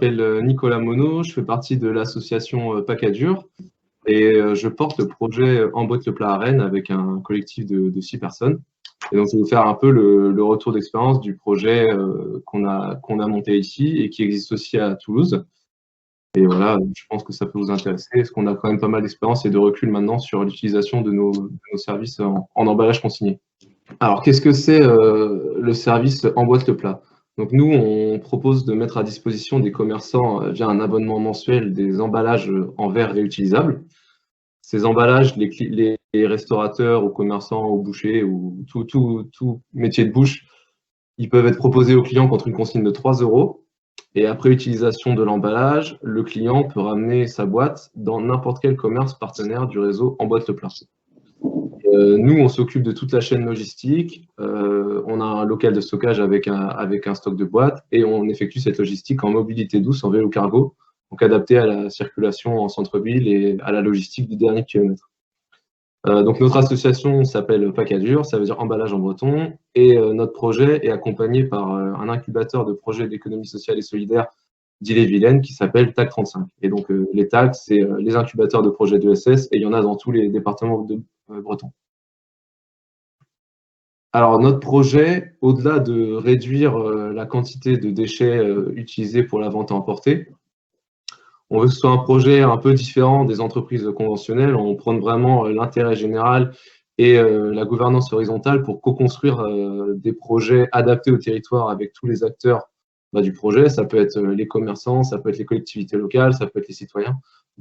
m'appelle Nicolas Monod, je fais partie de l'association Pacadure et je porte le projet Emboîte le plat à Rennes avec un collectif de 6 personnes. Et donc, je vais vous faire un peu le retour d'expérience du projet qu'on a monté ici et qui existe aussi à Toulouse. Et voilà, je pense que ça peut vous intéresser, parce qu'on a quand même pas mal d'expérience et de recul maintenant sur l'utilisation de nos services en emballage consigné. Alors, qu'est-ce que c'est le service Emboîte le plat? Donc nous, on propose de mettre à disposition des commerçants via un abonnement mensuel des emballages en verre réutilisables. Ces emballages, les restaurateurs, aux commerçants, aux bouchers, ou tout métier de bouche, ils peuvent être proposés aux clients contre une consigne de 3 euros. Et après utilisation de l'emballage, le client peut ramener sa boîte dans n'importe quel commerce partenaire du réseau Emboîte le plat. Nous, on s'occupe de toute la chaîne logistique. On a un local de stockage avec un stock de boîtes et on effectue cette logistique en mobilité douce, en vélo cargo, donc adapté à la circulation en centre-ville et à la logistique du dernier kilomètre. Donc notre association s'appelle Pacadure, ça veut dire emballage en breton, et notre projet est accompagné par un incubateur de projets d'économie sociale et solidaire d'Ille-et-Vilaine qui s'appelle TAC 35. Et donc les TAC, c'est les incubateurs de projets d'ESS et il y en a dans tous les départements bretons. Alors notre projet, au-delà de réduire la quantité de déchets utilisés pour la vente à emporter, on veut que ce soit un projet un peu différent des entreprises conventionnelles. On prend vraiment l'intérêt général et la gouvernance horizontale pour co-construire des projets adaptés au territoire avec tous les acteurs du projet. Ça peut être les commerçants, ça peut être les collectivités locales, ça peut être les citoyens.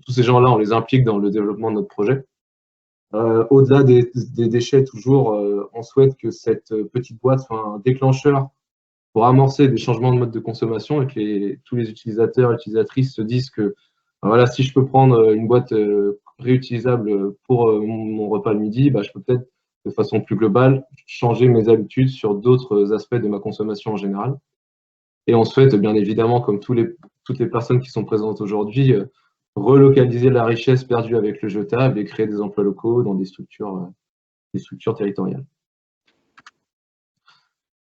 Tous ces gens-là, on les implique dans le développement de notre projet. Au-delà des déchets, toujours, on souhaite que cette petite boîte soit un déclencheur pour amorcer des changements de mode de consommation et que tous les utilisateurs et utilisatrices se disent que voilà, si je peux prendre une boîte réutilisable pour mon repas le midi, je peux peut-être de façon plus globale changer mes habitudes sur d'autres aspects de ma consommation en général. Et on souhaite bien évidemment, comme toutes les personnes qui sont présentes aujourd'hui, relocaliser la richesse perdue avec le jetable et créer des emplois locaux dans des structures territoriales.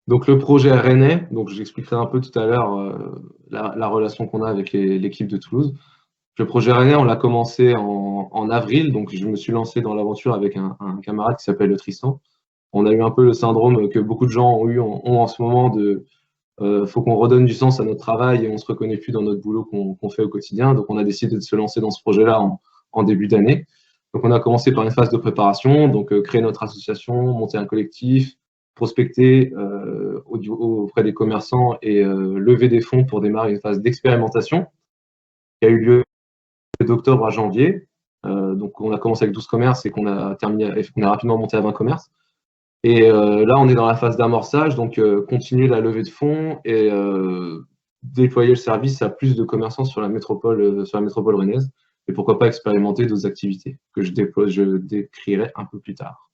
Donc le projet rennais, donc j'expliquerai un peu tout à l'heure la relation qu'on a avec l'équipe de Toulouse. Le projet rennais, on l'a commencé en avril, donc je me suis lancé dans l'aventure avec un camarade qui s'appelle Tristan. On a eu un peu le syndrome que beaucoup de gens ont en ce moment de faut qu'on redonne du sens à notre travail et on se reconnaît plus dans notre boulot qu'on fait au quotidien. Donc on a décidé de se lancer dans ce projet-là en début d'année. Donc on a commencé par une phase de préparation, donc créer notre association, monter un collectif, prospecter auprès des commerçants et lever des fonds pour démarrer une phase d'expérimentation qui a eu lieu d'octobre à janvier. Donc on a commencé avec 12 commerces et qu'on a rapidement monté à 20 commerces. Et là, on est dans la phase d'amorçage, donc continuer la levée de fonds et déployer le service à plus de commerçants sur la métropole rennaise. Et pourquoi pas expérimenter d'autres activités que je décrirai un peu plus tard.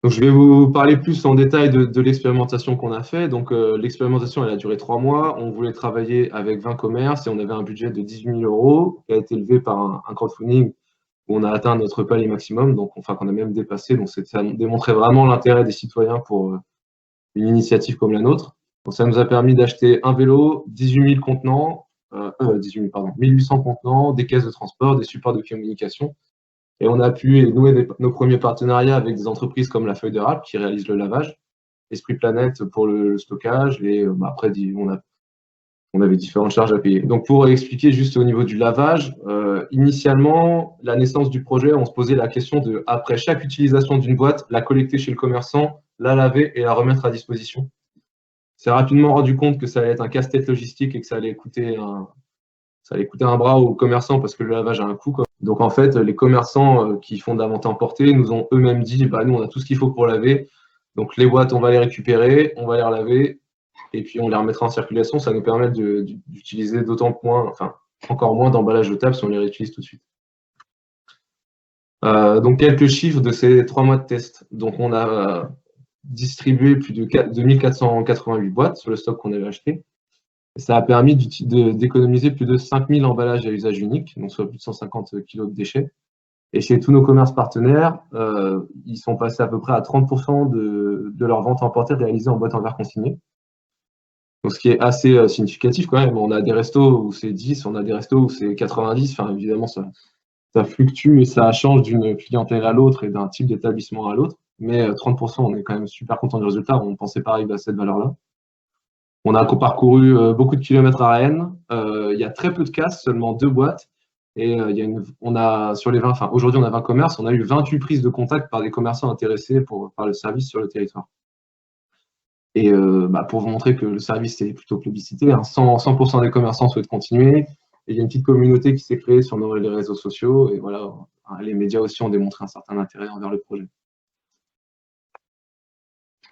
Donc, je vais vous parler plus en détail de l'expérimentation qu'on a fait. Donc, l'expérimentation, elle a duré 3 mois. On voulait travailler avec 20 commerces et on avait un budget de 18 000 € qui a été élevé par un crowdfunding où on a atteint notre palier maximum, donc qu'on a même dépassé. Donc, ça démontrait vraiment l'intérêt des citoyens pour une initiative comme la nôtre. Donc, ça nous a permis d'acheter un vélo, 18 000 contenants, 1800 contenants, des caisses de transport, des supports de communication. Et on a pu nouer nos premiers partenariats avec des entreprises comme la Feuille de Râpe qui réalise le lavage, Esprit Planète pour le stockage, et après, on avait différentes charges à payer. Donc, pour expliquer juste au niveau du lavage, initialement, la naissance du projet, on se posait la question de, après chaque utilisation d'une boîte, la collecter chez le commerçant, la laver et la remettre à disposition. C'est rapidement rendu compte que ça allait être un casse-tête logistique et que ça allait coûter un bras aux commerçants parce que le lavage a un coût. Donc, en fait, les commerçants qui font de la vente emportée nous ont eux-mêmes dit, nous, on a tout ce qu'il faut pour laver. Donc, les boîtes, on va les récupérer, on va les relaver et puis on les remettra en circulation. Ça nous permet d'utiliser encore moins d'emballage jetable si on les réutilise tout de suite. Donc, quelques chiffres de ces 3 mois de test. Donc, on a distribué plus de 2488 boîtes sur le stock qu'on avait acheté. Ça a permis d'économiser plus de 5000 emballages à usage unique, donc soit plus de 150 kg de déchets. Et chez tous nos commerces partenaires, ils sont passés à peu près à 30% de leur vente emportée réalisée en boîte en verre consigné. Donc, ce qui est assez significatif quand même. On a des restos où c'est 10, on a des restos où c'est 90. Enfin, évidemment, ça fluctue et ça change d'une clientèle à l'autre et d'un type d'établissement à l'autre. Mais 30%, on est quand même super content du résultat. On ne pensait pas arriver à cette valeur-là. On a parcouru beaucoup de kilomètres à Rennes. Il y a très peu de casses, seulement 2 boîtes. Et on a, sur les 20, enfin, aujourd'hui, on a 20 commerces. On a eu 28 prises de contact par des commerçants intéressés par le service sur le territoire. Et pour vous montrer que le service est plutôt plébiscité, 100% des commerçants souhaitent continuer. Et il y a une petite communauté qui s'est créée sur les réseaux sociaux. Et voilà, les médias aussi ont démontré un certain intérêt envers le projet.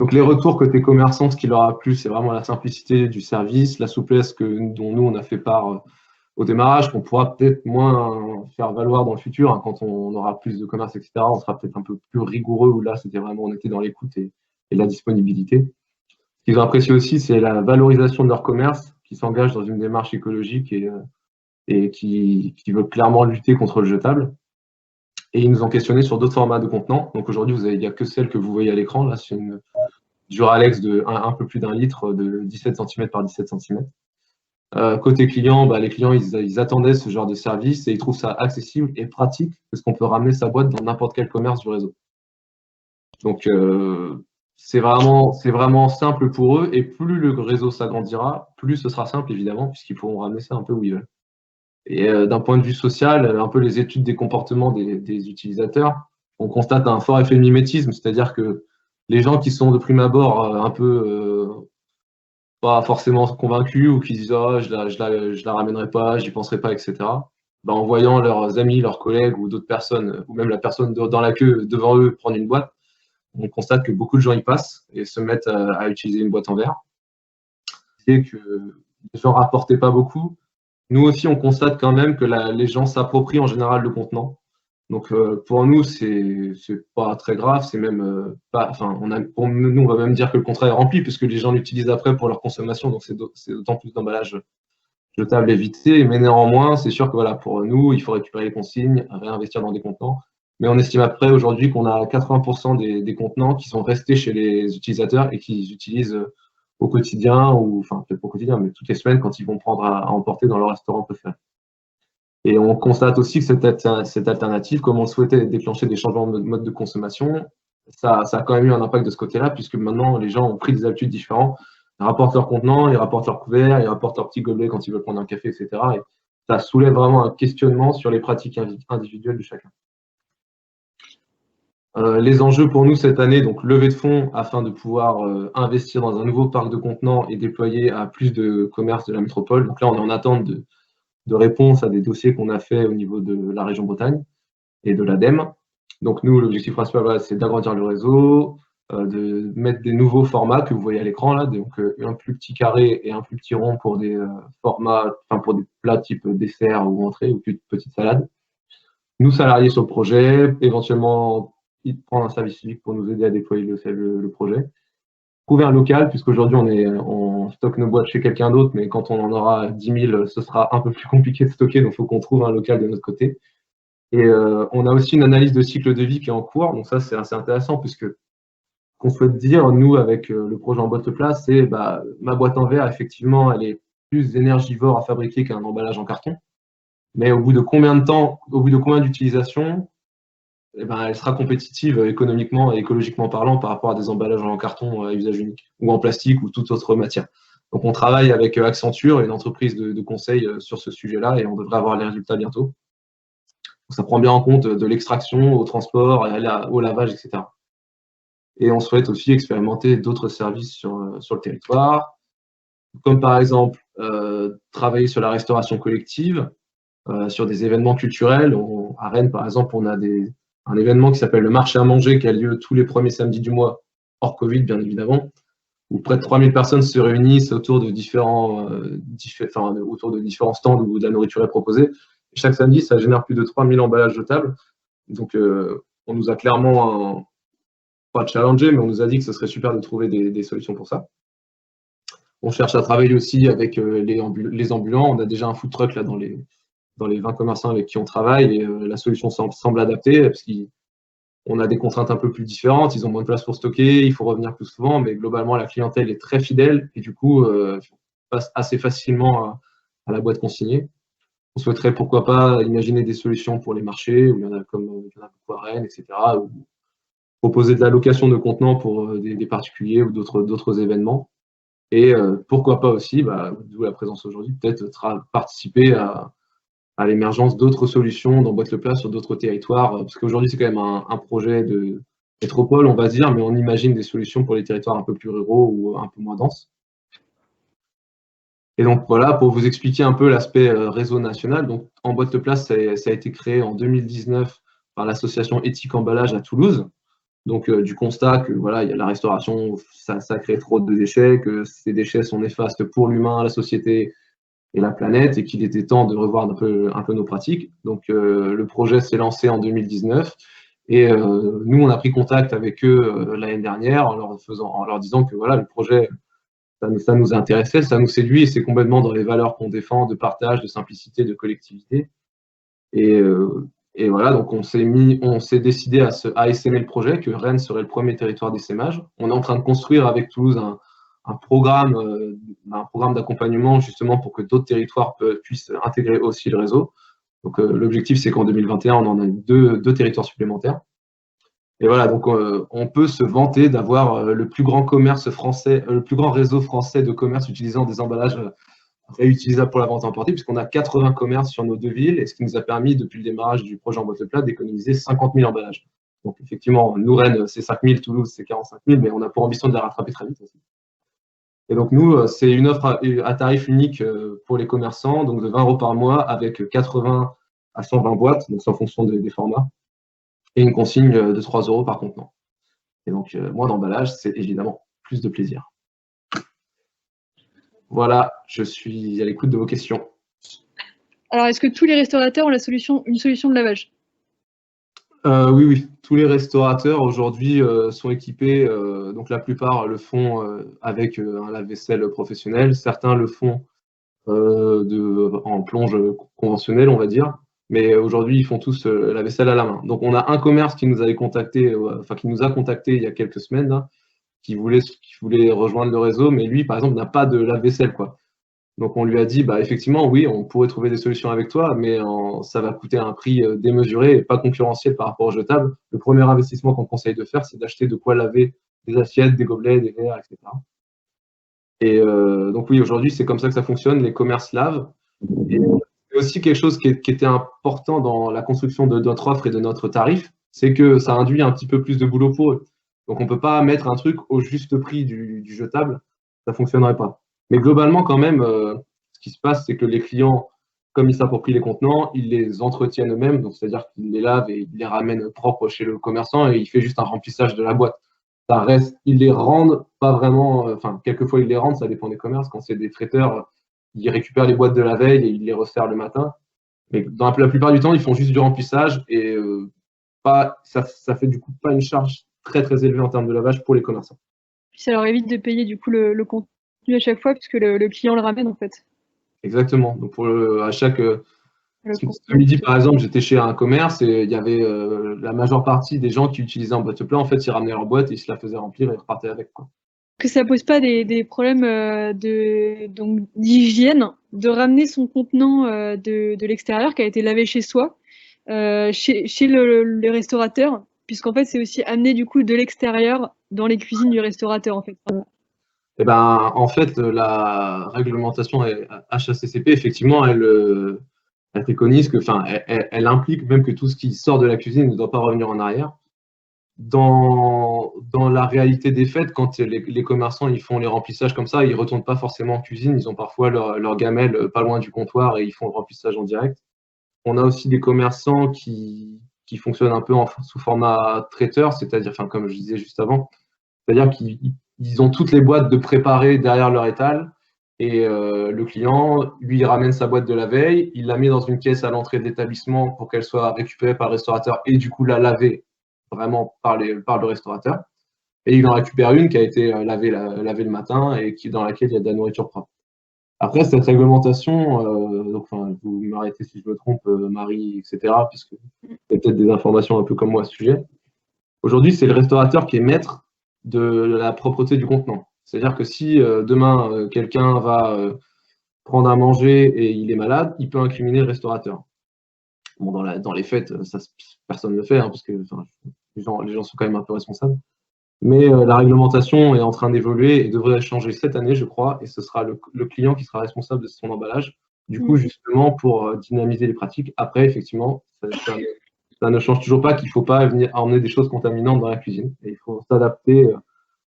Donc les retours côté commerçants, ce qui leur a plu, c'est vraiment la simplicité du service, la souplesse dont nous, on a fait part au démarrage, qu'on pourra peut-être moins faire valoir dans le futur, hein, quand on aura plus de commerce, etc. On sera peut-être un peu plus rigoureux, où là, c'était vraiment, on était dans l'écoute et la disponibilité. Ce qu'ils ont apprécié aussi, c'est la valorisation de leur commerce, qui s'engage dans une démarche écologique et qui veut clairement lutter contre le jetable. Et ils nous ont questionné sur d'autres formats de contenants. Donc aujourd'hui, il n'y a que celle que vous voyez à l'écran. Là, c'est une Duralex de un peu plus d'1 litre de 17 cm par 17 cm. Côté client, les clients, ils attendaient ce genre de service et ils trouvent ça accessible et pratique parce qu'on peut ramener sa boîte dans n'importe quel commerce du réseau. Donc, c'est vraiment simple pour eux et plus le réseau s'agrandira, plus ce sera simple évidemment puisqu'ils pourront ramener ça un peu où ils veulent. Et d'un point de vue social, un peu les études des comportements des utilisateurs, on constate un fort effet de mimétisme, c'est-à-dire que les gens qui sont de prime abord un peu pas forcément convaincus ou qui disent oh, je la ramènerai pas, j'y penserai pas, etc. En voyant leurs amis, leurs collègues ou d'autres personnes, ou même la personne dans la queue devant eux prendre une boîte, on constate que beaucoup de gens y passent et se mettent à utiliser une boîte en verre. Et que les gens rapportaient pas beaucoup. Nous aussi, on constate quand même que les gens s'approprient en général le contenant. Donc pour nous, c'est pas très grave, c'est même pas. Enfin, pour nous, on va même dire que le contrat est rempli puisque les gens l'utilisent après pour leur consommation, donc c'est d'autant plus d'emballage jetable évité. Mais néanmoins, c'est sûr que voilà, pour nous, il faut récupérer les consignes, réinvestir dans des contenants. Mais on estime après aujourd'hui qu'on a 80% des contenants qui sont restés chez les utilisateurs et qu'ils utilisent au quotidien, ou enfin peut-être pas au quotidien, mais toutes les semaines quand ils vont prendre à emporter dans leur restaurant préféré. Et on constate aussi que cette alternative, comme on souhaitait déclencher des changements de mode de consommation, ça a quand même eu un impact de ce côté-là, puisque maintenant les gens ont pris des habitudes différentes. Ils rapportent leur contenant, ils rapportent leur couvert, ils rapportent leur petit gobelet quand ils veulent prendre un café, etc. Et ça soulève vraiment un questionnement sur les pratiques individuelles de chacun. Les enjeux pour nous cette année, donc levée de fonds afin de pouvoir investir dans un nouveau parc de contenants et déployer à plus de commerces de la métropole. Donc là, on est en attente de réponse à des dossiers qu'on a fait au niveau de la région Bretagne et de l'ADEME. Donc nous, l'objectif principal, voilà, c'est d'agrandir le réseau, de mettre des nouveaux formats que vous voyez à l'écran là, donc un plus petit carré et un plus petit rond pour des formats, enfin pour des plats type dessert ou entrée ou petite salade. Nous, salariés sur le projet, éventuellement prendre un service civique pour nous aider à déployer le projet. Trouver un local, puisqu'aujourd'hui on stocke nos boîtes chez quelqu'un d'autre, mais quand on en aura 10 000, ce sera un peu plus compliqué de stocker, donc il faut qu'on trouve un local de notre côté. Et on a aussi une analyse de cycle de vie qui est en cours, donc ça c'est assez intéressant, puisque qu'on souhaite dire, nous, avec le projet en boîte de place, c'est ma boîte en verre, effectivement, elle est plus énergivore à fabriquer qu'un emballage en carton, mais au bout de combien de temps, au bout de combien d'utilisations, elle sera compétitive économiquement et écologiquement parlant par rapport à des emballages en carton à usage unique ou en plastique ou toute autre matière. Donc on travaille avec Accenture, une entreprise de conseil sur ce sujet-là et on devrait avoir les résultats bientôt. Donc ça prend bien en compte de l'extraction au transport, au lavage, etc. Et on souhaite aussi expérimenter d'autres services sur le territoire, comme par exemple travailler sur la restauration collective, sur des événements culturels. À Rennes, par exemple, on a un événement qui s'appelle le marché à manger qui a lieu tous les premiers samedis du mois, hors Covid bien évidemment, où près de 3000 personnes se réunissent autour de différents stands où de la nourriture est proposée. Et chaque samedi, ça génère plus de 3000 emballages jetables. Donc on nous a clairement, pas challengé, mais on nous a dit que ce serait super de trouver des solutions pour ça. On cherche à travailler aussi avec les ambulants. On a déjà un food truck là dans les 20 commerçants avec qui on travaille et la solution semble adaptée parce on a des contraintes un peu plus différentes. Ils ont moins de place pour stocker, il faut revenir plus souvent, mais globalement, la clientèle est très fidèle et du coup, on passe assez facilement à la boîte consignée. On souhaiterait pourquoi pas imaginer des solutions pour les marchés, où il y en a comme il y en a beaucoup à Rennes, etc., ou proposer de la location de contenants pour des particuliers ou d'autres événements. Et pourquoi pas aussi, d'où la présence aujourd'hui, peut-être participer à l'émergence d'autres solutions dans Boîte Le Plat sur d'autres territoires, parce qu'aujourd'hui c'est quand même un projet de métropole, on va dire, mais on imagine des solutions pour les territoires un peu plus ruraux ou un peu moins denses. Et donc voilà, pour vous expliquer un peu l'aspect réseau national, donc en Boîte Le Plat, ça a été créé en 2019 par l'association Éthique Emballage à Toulouse. Donc du constat que voilà, il y a la restauration, ça crée trop de déchets, que ces déchets sont néfastes pour l'humain, la société et la planète, et qu'il était temps de revoir un peu nos pratiques. Donc le projet s'est lancé en 2019, et nous on a pris contact avec eux l'année dernière en leur disant que voilà, le projet ça nous intéressait, ça nous séduit, et c'est complètement dans les valeurs qu'on défend, de partage, de simplicité, de collectivité. Et, et voilà, donc on s'est décidé à essaimer le projet, que Rennes serait le premier territoire d'essaimage. On est en train de construire avec Toulouse un programme d'accompagnement justement pour que d'autres territoires puissent intégrer aussi le réseau. Donc l'objectif, c'est qu'en 2021, on en a deux territoires supplémentaires. Et voilà, donc on peut se vanter d'avoir le plus grand commerce français, le plus grand réseau français de commerce utilisant des emballages réutilisables pour la vente emportée, puisqu'on a 80 commerces sur nos deux villes, et ce qui nous a permis, depuis le démarrage du projet en boîte de plat, d'économiser 50 000 emballages. Donc effectivement, nous, Rennes, c'est 5 000, Toulouse, c'est 45 000, mais on a pour ambition de les rattraper très vite aussi. Et donc nous, c'est une offre à tarif unique pour les commerçants, donc de 20 € par mois, avec 80 à 120 boîtes, donc c'est en fonction des formats, et une consigne de 3 € par contenant. Et donc, moins d'emballage, c'est évidemment plus de plaisir. Voilà, je suis à l'écoute de vos questions. Alors, est-ce que tous les restaurateurs ont une solution de lavage? Oui. Tous les restaurateurs aujourd'hui sont équipés, donc la plupart le font avec un lave-vaisselle professionnel. Certains le font en plonge conventionnelle, on va dire. Mais aujourd'hui, ils font tous la vaisselle à la main. Donc, on a un commerce qui nous a contacté il y a quelques semaines, là, qui voulait rejoindre le réseau, mais lui, par exemple, n'a pas de lave-vaisselle, quoi. Donc, on lui a dit, effectivement, oui, on pourrait trouver des solutions avec toi, mais ça va coûter un prix démesuré et pas concurrentiel par rapport aux jetables. Le premier investissement qu'on conseille de faire, c'est d'acheter de quoi laver des assiettes, des gobelets, des verres, etc. Et donc, oui, aujourd'hui, c'est comme ça que ça fonctionne. Les commerces lavent. Et c'est aussi quelque chose qui était important dans la construction de notre offre et de notre tarif, c'est que ça induit un petit peu plus de boulot pour eux. Donc, on ne peut pas mettre un truc au juste prix du jetable, ça ne fonctionnerait pas. Mais globalement, quand même, ce qui se passe, c'est que les clients, comme ils s'approprient les contenants, ils les entretiennent eux-mêmes, donc c'est-à-dire qu'ils les lavent et ils les ramènent propres chez le commerçant et il fait juste un remplissage de la boîte. Ça reste, ils les rendent pas vraiment, enfin, quelquefois ils les rendent, ça dépend des commerces. Quand c'est des traiteurs, ils récupèrent les boîtes de la veille et ils les resserrent le matin. Mais dans la plupart du temps, ils font juste du remplissage et ça fait du coup pas une charge très très élevée en termes de lavage pour les commerçants. Puis ça leur évite de payer du coup le contenu à chaque fois puisque le client le ramène en fait. Exactement. Donc à chaque ce contenu. midi, par exemple, j'étais chez un commerce et il y avait la majeure partie des gens qui utilisaient un boîte plat. En fait, ils ramenaient leur boîte et ils se la faisaient remplir et ils repartaient avec, quoi. Que ça pose pas des problèmes d'hygiène de ramener son contenant de l'extérieur qui a été lavé chez soi chez le restaurateur, puisqu'en fait c'est aussi amener du coup de l'extérieur dans les cuisines du restaurateur en fait. Eh ben, en fait, la réglementation HACCP, effectivement, elle préconise que, enfin, elle implique même que tout ce qui sort de la cuisine ne doit pas revenir en arrière. Dans la réalité des faits, quand les commerçants ils font les remplissages comme ça, ils ne retournent pas forcément en cuisine, ils ont parfois leur gamelle pas loin du comptoir et ils font le remplissage en direct. On a aussi des commerçants qui fonctionnent un peu sous format traiteur, c'est-à-dire, enfin, comme je disais juste avant, c'est-à-dire qu'ils ont toutes les boîtes de préparées derrière leur étal et le client, lui, il ramène sa boîte de la veille, il la met dans une caisse à l'entrée de l'établissement pour qu'elle soit récupérée par le restaurateur et du coup la lavée vraiment par le restaurateur. Et il en récupère une qui a été lavée le matin et dans laquelle il y a de la nourriture propre. Après, cette réglementation, donc, vous m'arrêtez si je me trompe, Marie, etc., puisque vous avez peut-être des informations un peu comme moi à ce sujet. Aujourd'hui, c'est le restaurateur qui est maître de la propreté du contenant. C'est-à-dire que si demain, quelqu'un va prendre à manger et il est malade, il peut incriminer le restaurateur. Bon, dans les faits, personne ne le fait, hein, parce que les gens sont quand même un peu responsables. Mais la réglementation est en train d'évoluer et devrait changer cette année, je crois, et ce sera le client qui sera responsable de son emballage. Du coup, justement, pour dynamiser les pratiques. Après, effectivement, ça ne change toujours pas qu'il ne faut pas venir emmener des choses contaminantes dans la cuisine. Et il faut s'adapter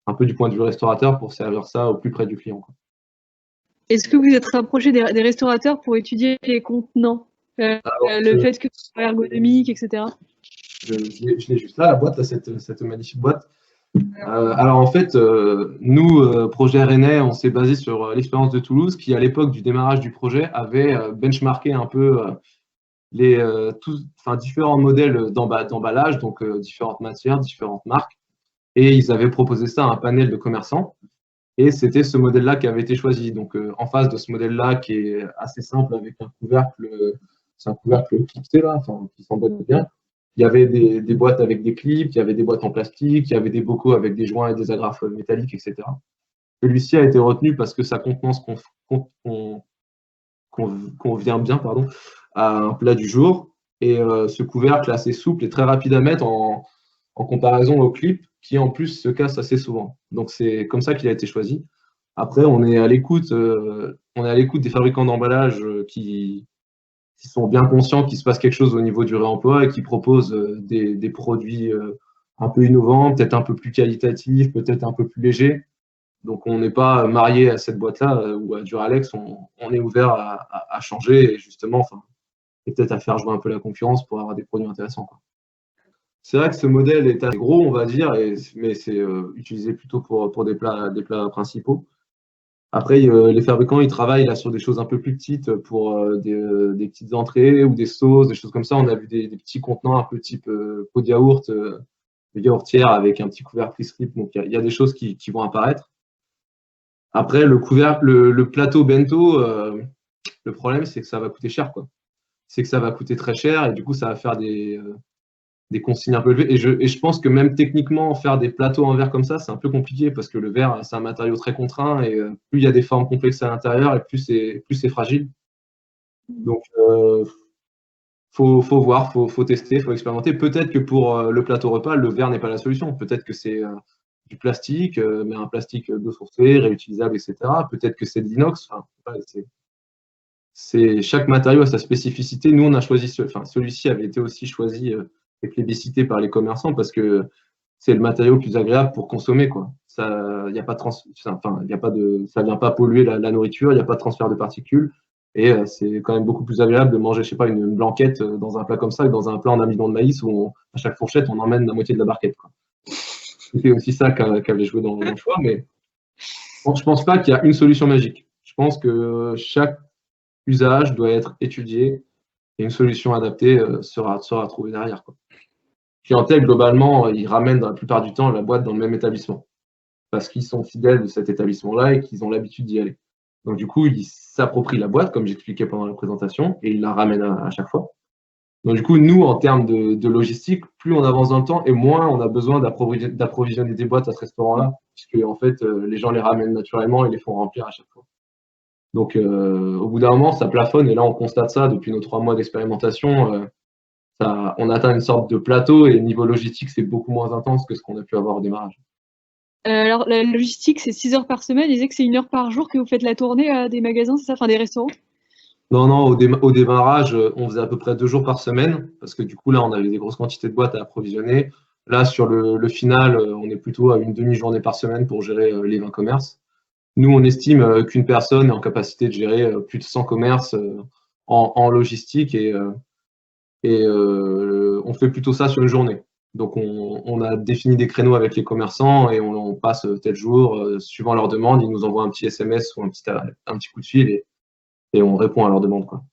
un peu du point de vue restaurateur pour servir ça au plus près du client, quoi. Est-ce que vous êtes rapproché des restaurateurs pour étudier les contenants, le fait que ce soit ergonomique, etc. Je l'ai juste là, la boîte, là, cette magnifique boîte. Alors en fait, nous, projet Rennais, on s'est basé sur l'expérience de Toulouse, qui à l'époque du démarrage du projet avait benchmarké un peu différents modèles d'emballage, donc différentes matières, différentes marques, et ils avaient proposé ça à un panel de commerçants. Et c'était ce modèle-là qui avait été choisi. Donc, en face de ce modèle-là, qui est assez simple avec un couvercle, c'est un couvercle clipsé, là, qui s'emboîte bien. Il y avait des boîtes avec des clips, il y avait des boîtes en plastique, il y avait des bocaux avec des joints et des agrafes métalliques, etc. Celui-ci a été retenu parce que sa contenance convient bien, pardon, à un plat du jour. Et ce couvercle assez souple et très rapide à mettre en comparaison au clip qui en plus se casse assez souvent. Donc c'est comme ça qu'il a été choisi. Après, on est à l'écoute des fabricants d'emballage qui sont bien conscients qu'il se passe quelque chose au niveau du réemploi et qui proposent des produits un peu innovants, peut-être un peu plus qualitatifs, peut-être un peu plus légers. Donc on n'est pas marié à cette boîte-là ou à Duralex, on est ouvert à changer et justement, et peut-être à faire jouer un peu la concurrence pour avoir des produits intéressants, quoi. C'est vrai que ce modèle est assez gros, on va dire, mais c'est utilisé plutôt pour des plats principaux. Après, les fabricants, ils travaillent là sur des choses un peu plus petites pour des petites entrées ou des sauces, des choses comme ça. On a vu des petits contenants un peu type pot de yaourt, de yaourtière avec un petit couvercle slip. Donc, il y a des choses qui vont apparaître. Après, le plateau bento, le problème, c'est que ça va coûter cher, quoi. C'est que ça va coûter très cher et du coup, ça va faire des consignes un peu élevées. Et je pense que même techniquement, faire des plateaux en verre comme ça, c'est un peu compliqué parce que le verre, c'est un matériau très contraint et plus il y a des formes complexes à l'intérieur et plus c'est fragile. Donc, faut voir, faut tester, faut expérimenter. Peut-être que pour le plateau repas, le verre n'est pas la solution. Peut-être que c'est du plastique, mais un plastique biosourcé, réutilisable, etc. Peut-être que c'est de l'inox. Chaque matériau a sa spécificité. Nous, on a choisi, celui-ci avait été aussi choisi et plébiscité par les commerçants parce que c'est le matériau le plus agréable pour consommer, quoi. Ça, y a pas ça vient pas polluer la nourriture, il n'y a pas de transfert de particules. Et c'est quand même beaucoup plus agréable de manger, je sais pas, une blanquette dans un plat comme ça que dans un plat en amidon de maïs où à chaque fourchette, on emmène la moitié de la barquette, quoi. C'était aussi ça qu'avait joué dans le choix, mais bon, je pense pas qu'il y a une solution magique. Je pense que chaque usage doit être étudié et une solution adaptée sera trouvée derrière, quoi. Clientèle, globalement, ils ramènent dans la plupart du temps la boîte dans le même établissement parce qu'ils sont fidèles de cet établissement-là et qu'ils ont l'habitude d'y aller. Donc, du coup, ils s'approprient la boîte, comme j'expliquais pendant la présentation, et ils la ramènent à chaque fois. Donc, du coup, nous, en termes de logistique, plus on avance dans le temps et moins on a besoin d'approvisionner des boîtes à ce restaurant-là, puisque en fait, les gens les ramènent naturellement et les font remplir à chaque fois. Donc, au bout d'un moment, ça plafonne et là, on constate ça depuis nos 3 mois d'expérimentation. On atteint une sorte de plateau et niveau logistique, c'est beaucoup moins intense que ce qu'on a pu avoir au démarrage. Alors, la logistique, c'est 6 heures par semaine. Il disait que c'est 1 heure par jour que vous faites la tournée des magasins, c'est ça? Enfin, des restaurants? Non, au démarrage, on faisait à peu près 2 jours par semaine parce que du coup, là, on avait des grosses quantités de boîtes à approvisionner. Là, sur le final, on est plutôt à une demi-journée par semaine pour gérer les 20 commerces. Nous, on estime qu'une personne est en capacité de gérer plus de 100 commerces en logistique et on fait plutôt ça sur une journée. Donc, on a défini des créneaux avec les commerçants et on passe tel jour, suivant leurs demandes, ils nous envoient un petit SMS ou un petit coup de fil et on répond à leurs demandes, quoi.